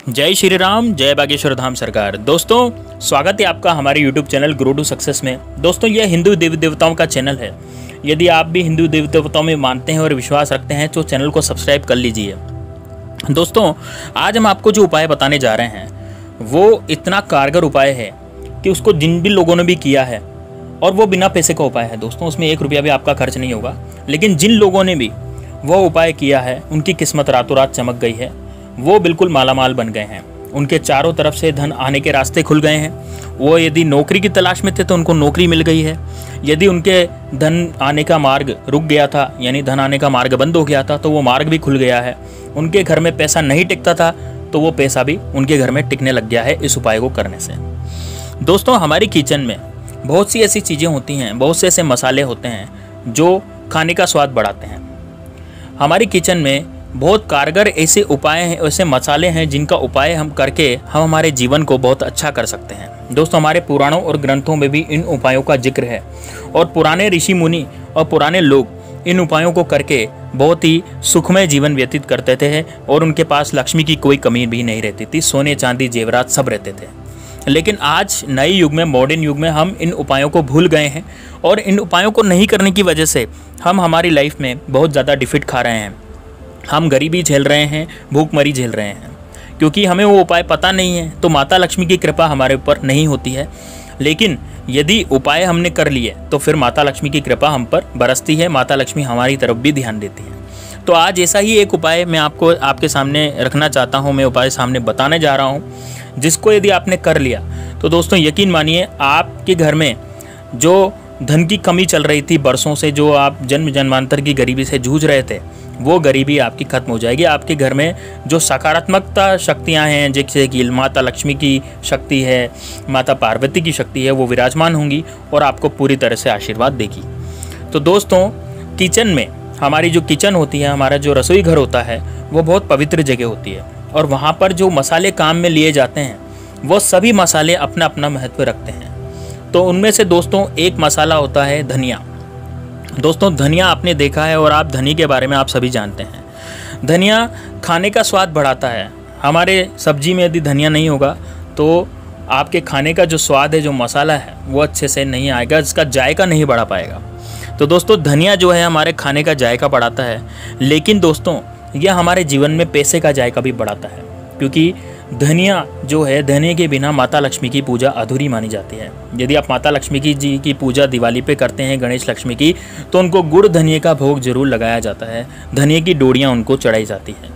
जय श्री राम, जय बागेश्वर धाम सरकार। दोस्तों, स्वागत है आपका हमारे YouTube channel grow to success में। दोस्तों, यह हिंदू देवी देवताओं का चैनल है। यदि आप भी हिंदू देवी देवताओं में मानते हैं और विश्वास रखते हैं तो चैनल को सब्सक्राइब कर लीजिए। दोस्तों, आज हम आपको जो उपाय बताने जा रहे हैं वो इतना कारगर उपाय है कि उसको जिन भी लोगों ने भी किया है, और वो बिना पैसे का उपाय है दोस्तों, उसमें 1 रुपया भी आपका खर्च नहीं होगा। लेकिन जिन लोगों ने भी वो उपाय किया है उनकी किस्मत रातों रात चमक गई है, वो बिल्कुल मालामाल बन गए हैं। उनके चारों तरफ से धन आने के रास्ते खुल गए हैं। वो यदि नौकरी की तलाश में थे तो उनको नौकरी मिल गई है। यदि उनके धन आने का मार्ग रुक गया था, यानी धन आने का मार्ग बंद हो गया था, तो वो मार्ग भी खुल गया है। उनके घर में पैसा नहीं टिकता था तो वो पैसा भी उनके घर में टिकने लग गया है इस उपाय को करने से। दोस्तों, हमारी किचन में बहुत सी ऐसी चीज़ें होती हैं, बहुत से ऐसे मसाले होते हैं जो खाने का स्वाद बढ़ाते हैं। हमारी किचन में बहुत कारगर ऐसे उपाय हैं, ऐसे मसाले हैं जिनका उपाय हम करके हम हमारे जीवन को बहुत अच्छा कर सकते हैं। दोस्तों, हमारे पुराणों और ग्रंथों में भी इन उपायों का जिक्र है, और पुराने ऋषि मुनि और पुराने लोग इन उपायों को करके बहुत ही सुखमय जीवन व्यतीत करते थे, और उनके पास लक्ष्मी की कोई कमी भी नहीं रहती थी। सोने चांदी जेवरात सब रहते थे। लेकिन आज नए युग में, मॉडर्न युग में हम इन उपायों को भूल गए हैं, और इन उपायों को नहीं करने की वजह से हम हमारी लाइफ में बहुत ज़्यादा डिफीट खा रहे हैं। हम गरीबी झेल रहे हैं, भूखमरी झेल रहे हैं, क्योंकि हमें वो उपाय पता नहीं है। तो माता लक्ष्मी की कृपा हमारे ऊपर नहीं होती है। लेकिन यदि उपाय हमने कर लिए तो फिर माता लक्ष्मी की कृपा हम पर बरसती है, माता लक्ष्मी हमारी तरफ भी ध्यान देती है। तो आज ऐसा ही एक उपाय मैं आपके सामने रखना चाहता हूँ। मैं उपाय सामने बताने जा रहा हूँ, जिसको यदि आपने कर लिया तो दोस्तों यकीन मानिए, आपके घर में जो धन की कमी चल रही थी बरसों से, जो आप जन्म जन्मांतर की गरीबी से जूझ रहे थे, वो गरीबी आपकी खत्म हो जाएगी। आपके घर में जो सकारात्मकता शक्तियां हैं, जैसे कि माता लक्ष्मी की शक्ति है, माता पार्वती की शक्ति है, वो विराजमान होंगी और आपको पूरी तरह से आशीर्वाद देगी। तो दोस्तों, किचन में हमारी जो किचन होती है, हमारा जो रसोई घर होता है, वो बहुत पवित्र जगह होती है, और वहाँ पर जो मसाले काम में लिए जाते हैं वो सभी मसाले अपना अपना महत्व रखते हैं। तो उनमें से दोस्तों एक मसाला होता है धनिया। दोस्तों, धनिया आपने देखा है, और आप धनी के बारे में आप सभी जानते हैं। धनिया खाने का स्वाद बढ़ाता है। हमारे सब्जी में यदि धनिया नहीं होगा तो आपके खाने का जो स्वाद है, जो मसाला है, वो अच्छे से नहीं आएगा, इसका जायका नहीं बढ़ा पाएगा। तो दोस्तों, धनिया जो है हमारे खाने का जायका बढ़ाता है। लेकिन दोस्तों, यह हमारे जीवन में पैसे का जायका भी बढ़ाता है, क्योंकि धनिया जो है, धनिया के बिना माता लक्ष्मी की पूजा अधूरी मानी जाती है। यदि आप माता लक्ष्मी जी की पूजा दिवाली पे करते हैं, गणेश लक्ष्मी की, तो उनको गुड़ धनिया का भोग जरूर लगाया जाता है। धनिया की डोरियाँ उनको चढ़ाई जाती हैं,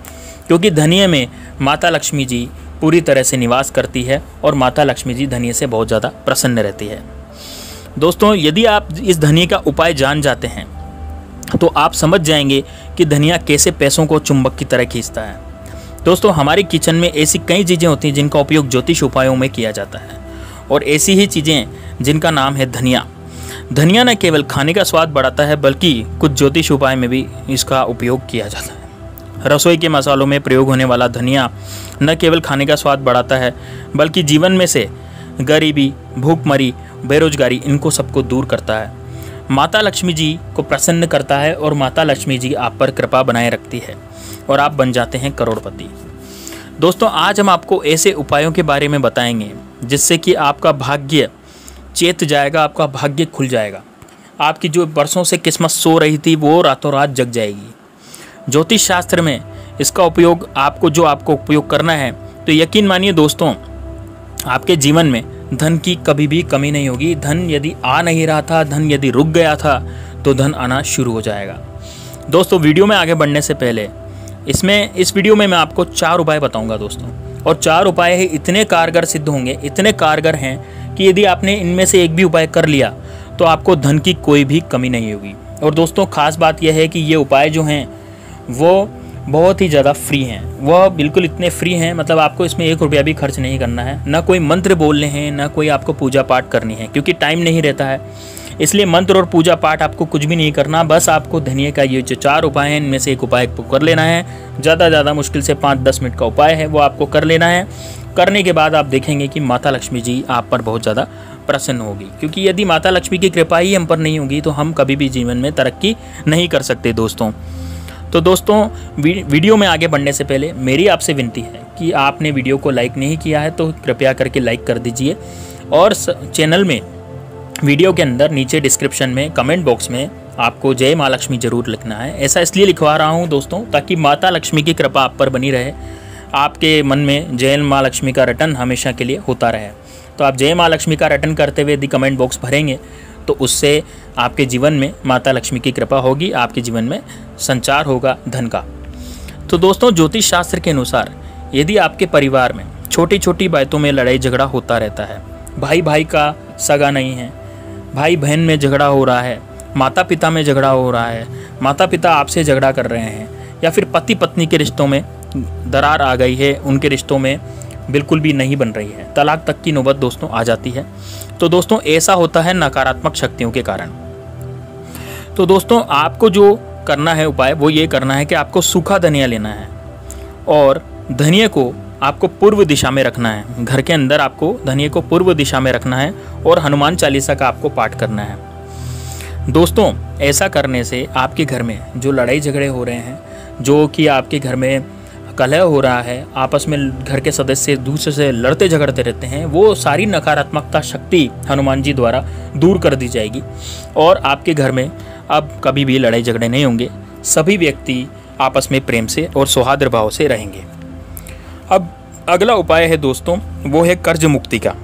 क्योंकि धनिया में माता लक्ष्मी जी पूरी तरह से निवास करती है, और माता लक्ष्मी जी धनिया से बहुत ज़्यादा प्रसन्न रहती है। दोस्तों, यदि आप इस धनिया का उपाय जान जाते हैं तो आप समझ जाएंगे कि धनिया कैसे पैसों को चुंबक की तरह खींचता है। दोस्तों, हमारी किचन में ऐसी कई चीज़ें होती हैं जिनका उपयोग ज्योतिष उपायों में किया जाता है, और ऐसी ही चीज़ें जिनका नाम है धनिया। धनिया न केवल खाने का स्वाद बढ़ाता है, बल्कि कुछ ज्योतिष उपाय में भी इसका उपयोग किया जाता है। रसोई के मसालों में प्रयोग होने वाला धनिया न केवल खाने का स्वाद बढ़ाता है, बल्कि जीवन में से गरीबी, भूखमरी, बेरोजगारी, इनको सबको दूर करता है। माता लक्ष्मी जी को प्रसन्न करता है, और माता लक्ष्मी जी आप पर कृपा बनाए रखती है, और आप बन जाते हैं करोड़पति। दोस्तों, आज हम आपको ऐसे उपायों के बारे में बताएंगे जिससे कि आपका भाग्य चेत जाएगा, आपका भाग्य खुल जाएगा। आपकी जो बरसों से किस्मत सो रही थी वो रातों रात जग जाएगी। ज्योतिष शास्त्र में इसका उपयोग आपको उपयोग करना है, तो यकीन मानिए दोस्तों, आपके जीवन में धन की कभी भी कमी नहीं होगी। धन यदि आ नहीं रहा था, धन यदि रुक गया था, तो धन आना शुरू हो जाएगा। दोस्तों, वीडियो में आगे बढ़ने से पहले इस वीडियो में मैं आपको 4 उपाय बताऊंगा दोस्तों, और 4 उपाय है इतने कारगर सिद्ध होंगे, इतने कारगर हैं कि यदि आपने इनमें से एक भी उपाय कर लिया तो आपको धन की कोई भी कमी नहीं होगी। और दोस्तों, खास बात यह है कि ये उपाय जो हैं वो बहुत ही ज़्यादा फ्री हैं। वह बिल्कुल इतने फ्री हैं, मतलब आपको इसमें 1 रुपया भी खर्च नहीं करना है, ना कोई मंत्र बोलने हैं, ना कोई आपको पूजा पाठ करनी है, क्योंकि टाइम नहीं रहता है। इसलिए मंत्र और पूजा पाठ आपको कुछ भी नहीं करना। बस आपको धनिया का ये जो 4 उपाय हैं, इनमें से एक उपाय को कर लेना है। ज़्यादा मुश्किल से 5-10 मिनट का उपाय है, वो आपको कर लेना है। करने के बाद आप देखेंगे कि माता लक्ष्मी जी आप पर बहुत ज़्यादा प्रसन्न होगी, क्योंकि यदि माता लक्ष्मी की कृपा ही हम पर नहीं होगी तो हम कभी भी जीवन में तरक्की नहीं कर सकते दोस्तों। तो दोस्तों वीडियो में आगे बढ़ने से पहले मेरी आपसे विनती है कि आपने वीडियो को लाइक नहीं किया है तो कृपया करके लाइक कर दीजिए, और चैनल में वीडियो के अंदर नीचे डिस्क्रिप्शन में कमेंट बॉक्स में आपको जय माँ लक्ष्मी जरूर लिखना है। ऐसा इसलिए लिखवा रहा हूँ दोस्तों ताकि माता लक्ष्मी की कृपा आप पर बनी रहे, आपके मन में जय माँ लक्ष्मी का रटन हमेशा के लिए होता रहे। तो आप जय माँ लक्ष्मी का रटन करते हुए यदि कमेंट बॉक्स भरेंगे तो उससे आपके जीवन में माता लक्ष्मी की कृपा होगी, आपके जीवन में संचार होगा धन का। तो दोस्तों ज्योतिष शास्त्र के अनुसार यदि आपके परिवार में छोटी छोटी बातों में लड़ाई झगड़ा होता रहता है, भाई भाई का सगा नहीं है, भाई बहन में झगड़ा हो रहा है, माता पिता में झगड़ा हो रहा है, माता पिता आपसे झगड़ा कर रहे हैं, या फिर पति पत्नी के रिश्तों में दरार आ गई है, उनके रिश्तों में बिल्कुल भी नहीं बन रही है, तलाक तक की नौबत दोस्तों आ जाती है। तो दोस्तों ऐसा होता है नकारात्मक शक्तियों के कारण। तो दोस्तों आपको जो करना है उपाय वो ये करना है कि आपको सूखा धनिया लेना है और धनिया को आपको पूर्व दिशा में रखना है। घर के अंदर आपको धनिया को पूर्व दिशा में रखना है और हनुमान चालीसा का आपको पाठ करना है। दोस्तों ऐसा करने से आपके घर में जो लड़ाई झगड़े हो रहे हैं, जो कि आपके घर में कलह हो रहा है, आपस में घर के सदस्य दूसरे से लड़ते झगड़ते रहते हैं, वो सारी नकारात्मकता शक्ति हनुमान जी द्वारा दूर कर दी जाएगी और आपके घर में अब कभी भी लड़ाई झगड़े नहीं होंगे। सभी व्यक्ति आपस में प्रेम से और सौहार्द भाव से रहेंगे। अब अगला उपाय है दोस्तों, वो है कर्ज मुक्ति का।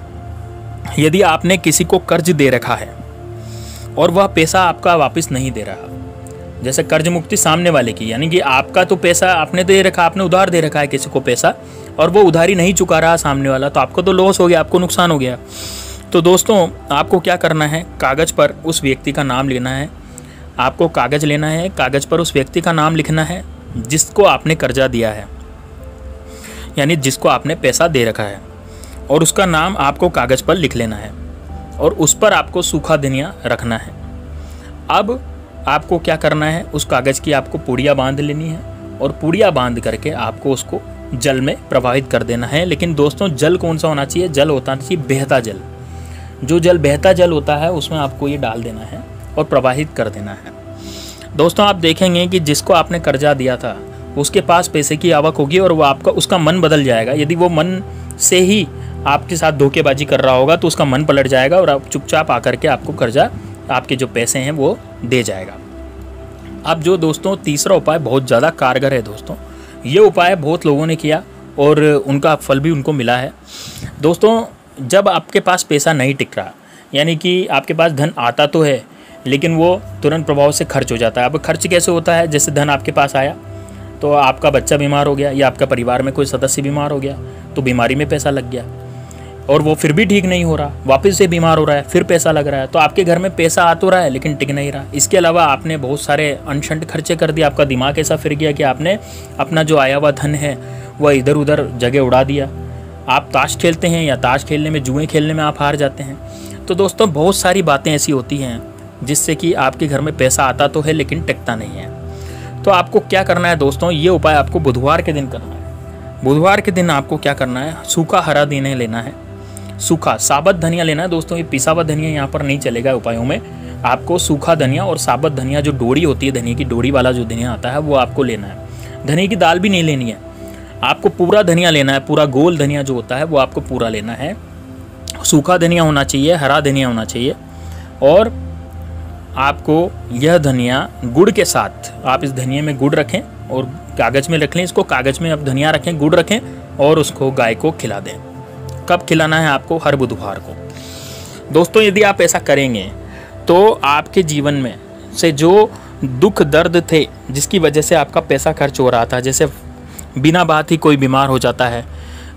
यदि आपने किसी को कर्ज दे रखा है और वह पैसा आपका वापस नहीं दे रहा, जैसे कर्ज मुक्ति सामने वाले की, यानी कि आपका तो पैसा आपने दे रखा, आपने उधार दे रखा है किसी को पैसा और वो उधारी नहीं चुका रहा सामने वाला, तो आपको तो लॉस हो गया, आपको नुकसान हो गया। तो दोस्तों आपको क्या करना है, कागज़ पर उस व्यक्ति का नाम लेना है। आपको कागज़ लेना है, कागज़ पर उस व्यक्ति का नाम लिखना है जिसको आपने कर्जा दिया है, यानी जिसको आपने पैसा दे रखा है, और उसका नाम आपको कागज़ पर लिख लेना है और उस पर आपको सूखा धनिया रखना है। अब आपको क्या करना है, उस कागज़ की आपको पुड़िया बांध लेनी है और पुड़िया बांध करके आपको उसको जल में प्रवाहित कर देना है। लेकिन दोस्तों जल कौन सा होना चाहिए, जल होता चाहिए बहता जल। जो जल बहता जल होता है उसमें आपको ये डाल देना है और प्रवाहित कर देना है। दोस्तों आप देखेंगे कि जिसको आपने कर्जा दिया था उसके पास पैसे की आवक होगी और वो आपका उसका मन बदल जाएगा। यदि वो मन से ही आपके साथ धोखेबाजी कर रहा होगा तो उसका मन पलट जाएगा और आप चुपचाप आकर के आपको कर्जा, आपके जो पैसे हैं वो दे जाएगा। अब जो दोस्तों तीसरा उपाय बहुत ज़्यादा कारगर है दोस्तों, ये उपाय बहुत लोगों ने किया और उनका फल भी उनको मिला है। दोस्तों जब आपके पास पैसा नहीं टिक रहा, यानी कि आपके पास धन आता तो है लेकिन वो तुरंत प्रभाव से खर्च हो जाता है। अब खर्च कैसे होता है, जैसे धन आपके पास आया तो आपका बच्चा बीमार हो गया या आपका परिवार में कोई सदस्य बीमार हो गया तो बीमारी में पैसा लग गया और वो फिर भी ठीक नहीं हो रहा, वापस से बीमार हो रहा है, फिर पैसा लग रहा है, तो आपके घर में पैसा आ तो रहा है लेकिन टिक नहीं रहा। इसके अलावा आपने बहुत सारे अनशंट खर्चे कर दिए, आपका दिमाग ऐसा फिर गया कि आपने अपना जो आया हुआ धन है वह इधर उधर जगह उड़ा दिया। आप ताश खेलते हैं या ताश खेलने में, जुए खेलने में आप हार जाते हैं। तो दोस्तों बहुत सारी बातें ऐसी होती हैं जिससे कि आपके घर में पैसा आता तो है लेकिन टिकता नहीं है। तो आपको क्या करना है दोस्तों, ये उपाय आपको बुधवार के दिन करना है। बुधवार के दिन आपको क्या करना है, सूखा हरा धनिया लेना है, सूखा साबुत धनिया लेना है। दोस्तों ये पिसा हुआ धनिया यहाँ पर नहीं चलेगा उपायों में, आपको सूखा धनिया और साबुत धनिया, जो डोरी होती है धनिया की, डोरी वाला जो धनिया आता है वो आपको लेना है। धनिया की दाल भी नहीं लेनी है, आपको पूरा धनिया लेना है, पूरा गोल धनिया जो होता है वो आपको पूरा लेना है। सूखा धनिया होना चाहिए, हरा धनिया होना चाहिए, और आपको यह धनिया गुड़ के साथ, आप इस धनिया में गुड़ रखें और कागज़ में रख लें, इसको कागज़ में आप धनिया रखें, गुड़ रखें और उसको गाय को खिला दें। कब खिलाना है आपको, हर बुधवार को। दोस्तों यदि आप ऐसा करेंगे तो आपके जीवन में से जो दुख दर्द थे जिसकी वजह से आपका पैसा खर्च हो रहा था, जैसे बिना बात ही कोई बीमार हो जाता है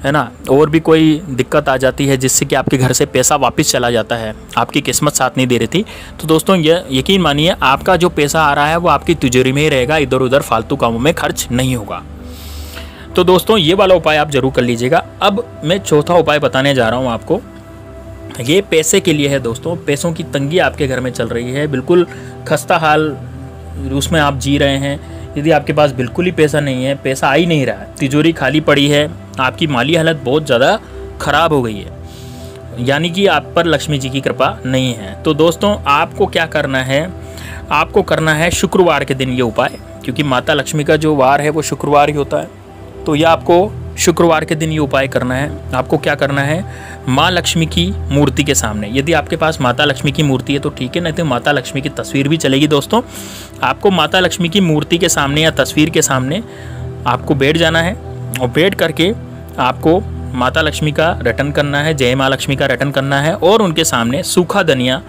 ना, और भी कोई दिक्कत आ जाती है जिससे कि आपके घर से पैसा वापस चला जाता है, आपकी किस्मत साथ नहीं दे रही थी, तो दोस्तों ये यकीन मानिए आपका जो पैसा आ रहा है वो आपकी तिजोरी में ही रहेगा, इधर उधर फालतू कामों में खर्च नहीं होगा। तो दोस्तों ये वाला उपाय आप जरूर कर लीजिएगा। अब मैं चौथा उपाय बताने जा रहा हूँ आपको, ये पैसे के लिए है दोस्तों। पैसों की तंगी आपके घर में चल रही है, बिल्कुल खस्ता हाल उसमें आप जी रहे हैं। यदि आपके पास बिल्कुल ही पैसा नहीं है, पैसा आ ही नहीं रहा है, तिजोरी खाली पड़ी है, आपकी माली हालत बहुत ज़्यादा ख़राब हो गई है, यानी कि आप पर लक्ष्मी जी की कृपा नहीं है, तो दोस्तों आपको क्या करना है, आपको करना है शुक्रवार के दिन ये उपाय क्योंकि माता लक्ष्मी का जो वार है वो शुक्रवार ही होता है। तो यह आपको शुक्रवार के दिन ये उपाय करना है। आपको क्या करना है, माँ लक्ष्मी की मूर्ति के सामने, यदि आपके पास माता लक्ष्मी की मूर्ति है तो ठीक है, नहीं तो माता लक्ष्मी की तस्वीर भी चलेगी दोस्तों। आपको माता लक्ष्मी की मूर्ति के सामने या तस्वीर के सामने आपको बैठ जाना है और बैठ करके आपको माता लक्ष्मी का रटन करना है, जय माँ लक्ष्मी का रटन करना है और उनके सामने सूखा धनिया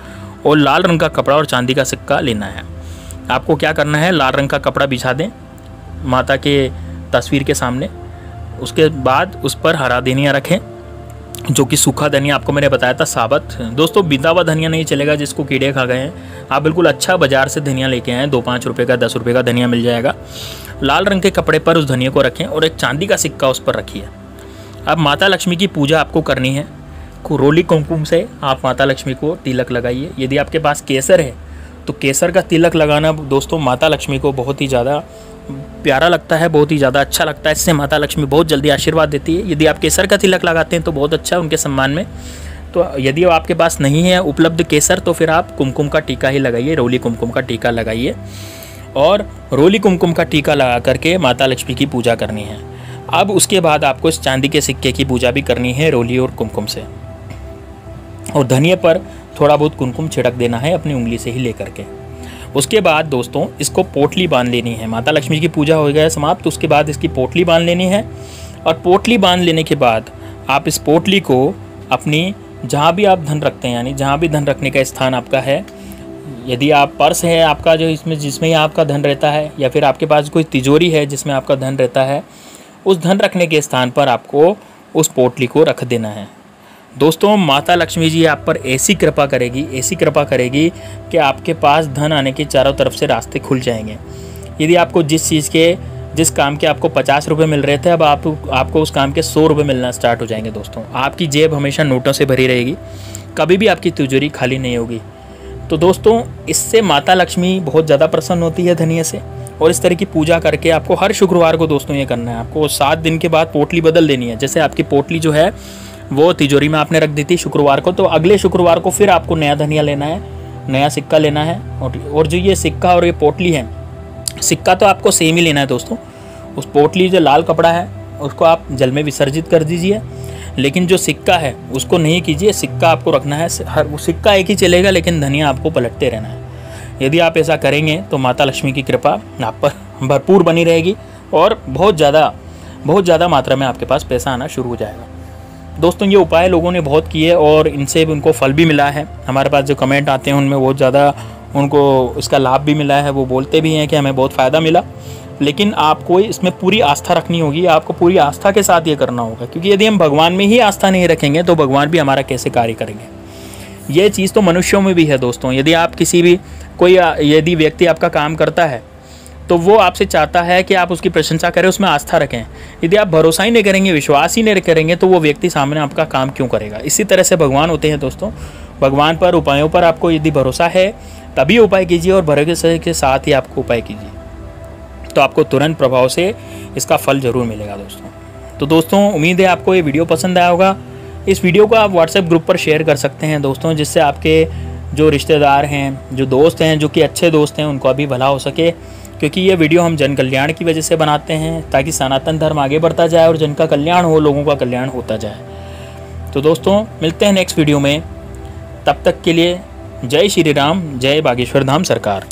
और लाल रंग का कपड़ा और चांदी का सिक्का लेना है। आपको क्या करना है, लाल रंग का कपड़ा बिछा दें माता के तस्वीर के सामने, उसके बाद उस पर हरा धनिया रखें, जो कि सूखा धनिया आपको मैंने बताया था साबत। दोस्तों बिंदा हुआ धनिया नहीं चलेगा जिसको कीड़े खा गए हैं, आप बिल्कुल अच्छा बाजार से धनिया लेके आएँ, 2-5 रुपये का 10 रुपये का धनिया मिल जाएगा। लाल रंग के कपड़े पर उस धनिया को रखें और एक चांदी का सिक्का उस पर रखिए। अब माता लक्ष्मी की पूजा आपको करनी है। रोली कुमकुम से आप माता लक्ष्मी को तिलक लगाइए। यदि आपके पास केसर है तो केसर का तिलक लगाना दोस्तों माता लक्ष्मी को बहुत ही ज़्यादा प्यारा लगता है, बहुत ही ज़्यादा अच्छा लगता है। इससे माता लक्ष्मी बहुत जल्दी आशीर्वाद देती है। यदि आप केसर का तिलक लगाते हैं तो बहुत अच्छा है उनके सम्मान में। तो यदि आपके पास नहीं है उपलब्ध केसर तो फिर आप कुमकुम का टीका ही लगाइए, रोली कुमकुम का टीका लगाइए और रोली कुमकुम का टीका लगा करके माता लक्ष्मी की पूजा करनी है। अब उसके बाद आपको इस चांदी के सिक्के की पूजा भी करनी है रोली और कुमकुम से, और धनिये पर थोड़ा बहुत कुमकुम छिड़क देना है अपनी उंगली से ही लेकर के। उसके बाद दोस्तों इसको पोटली बांध लेनी है। माता लक्ष्मी की पूजा हो गया समाप्त, तो उसके बाद इसकी पोटली बांध लेनी है। और पोटली बांध लेने के बाद आप इस पोटली को अपनी जहाँ भी आप धन रखते हैं, यानी जहाँ भी धन रखने का स्थान आपका है, यदि आप पर्स है आपका जो जिसमें आपका धन रहता है, या फिर आपके पास कोई तिजोरी है जिसमें आपका धन रहता है, उस धन रखने के स्थान पर आपको उस पोटली को रख देना है। दोस्तों माता लक्ष्मी जी आप पर ऐसी कृपा करेगी कि आपके पास धन आने के चारों तरफ से रास्ते खुल जाएंगे। यदि आपको जिस काम के आपको 50 रुपये मिल रहे थे, अब आपको उस काम के 100 रुपये मिलना स्टार्ट हो जाएंगे। दोस्तों आपकी जेब हमेशा नोटों से भरी रहेगी, कभी भी आपकी तिजोरी खाली नहीं होगी। तो दोस्तों इससे माता लक्ष्मी बहुत ज़्यादा प्रसन्न होती है धनिये से। और इस तरह की पूजा करके आपको हर शुक्रवार को दोस्तों ये करना है। आपको 7 दिन के बाद पोटली बदल देनी है। जैसे आपकी पोटली जो है वो तिजोरी में आपने रख दी थी शुक्रवार को, तो अगले शुक्रवार को फिर आपको नया धनिया लेना है, नया सिक्का लेना है। और जो ये सिक्का और ये पोटली है, सिक्का तो आपको सेम ही लेना है दोस्तों। उस पोटली जो लाल कपड़ा है उसको आप जल में विसर्जित कर दीजिए, लेकिन जो सिक्का है उसको नहीं कीजिए। सिक्का आपको रखना है, सिक्का एक ही चलेगा, लेकिन धनिया आपको पलटते रहना है। यदि आप ऐसा करेंगे तो माता लक्ष्मी की कृपा आप पर भरपूर बनी रहेगी और बहुत ज़्यादा मात्रा में आपके पास पैसा आना शुरू हो जाएगा। दोस्तों ये उपाय लोगों ने बहुत किए और इनसे भी उनको फल भी मिला है। हमारे पास जो कमेंट आते हैं उनमें बहुत ज़्यादा उनको इसका लाभ भी मिला है। वो बोलते भी हैं कि हमें बहुत फ़ायदा मिला। लेकिन आपको इसमें पूरी आस्था रखनी होगी, आपको पूरी आस्था के साथ ये करना होगा, क्योंकि यदि हम भगवान में ही आस्था नहीं रखेंगे तो भगवान भी हमारा कैसे कार्य करेंगे। ये चीज़ तो मनुष्यों में भी है दोस्तों। यदि आप यदि व्यक्ति आपका काम करता है तो वो आपसे चाहता है कि आप उसकी प्रशंसा करें, उसमें आस्था रखें। यदि आप भरोसा ही नहीं करेंगे, विश्वास ही नहीं करेंगे, तो वो व्यक्ति सामने आपका काम क्यों करेगा। इसी तरह से भगवान होते हैं दोस्तों। भगवान पर, उपायों पर आपको यदि भरोसा है तभी उपाय कीजिए और भरोसे के साथ ही आपको उपाय कीजिए, तो आपको तुरंत प्रभाव से इसका फल ज़रूर मिलेगा दोस्तों। तो दोस्तों उम्मीद है आपको ये वीडियो पसंद आया होगा। इस वीडियो को आप व्हाट्सएप ग्रुप पर शेयर कर सकते हैं दोस्तों, जिससे आपके जो रिश्तेदार हैं, जो दोस्त हैं, जो कि अच्छे दोस्त हैं, उनको अभी भला हो सके। क्योंकि ये वीडियो हम जन कल्याण की वजह से बनाते हैं, ताकि सनातन धर्म आगे बढ़ता जाए और जन का कल्याण हो, लोगों का कल्याण होता जाए। तो दोस्तों मिलते हैं नेक्स्ट वीडियो में, तब तक के लिए जय श्री राम, जय बागेश्वर धाम सरकार।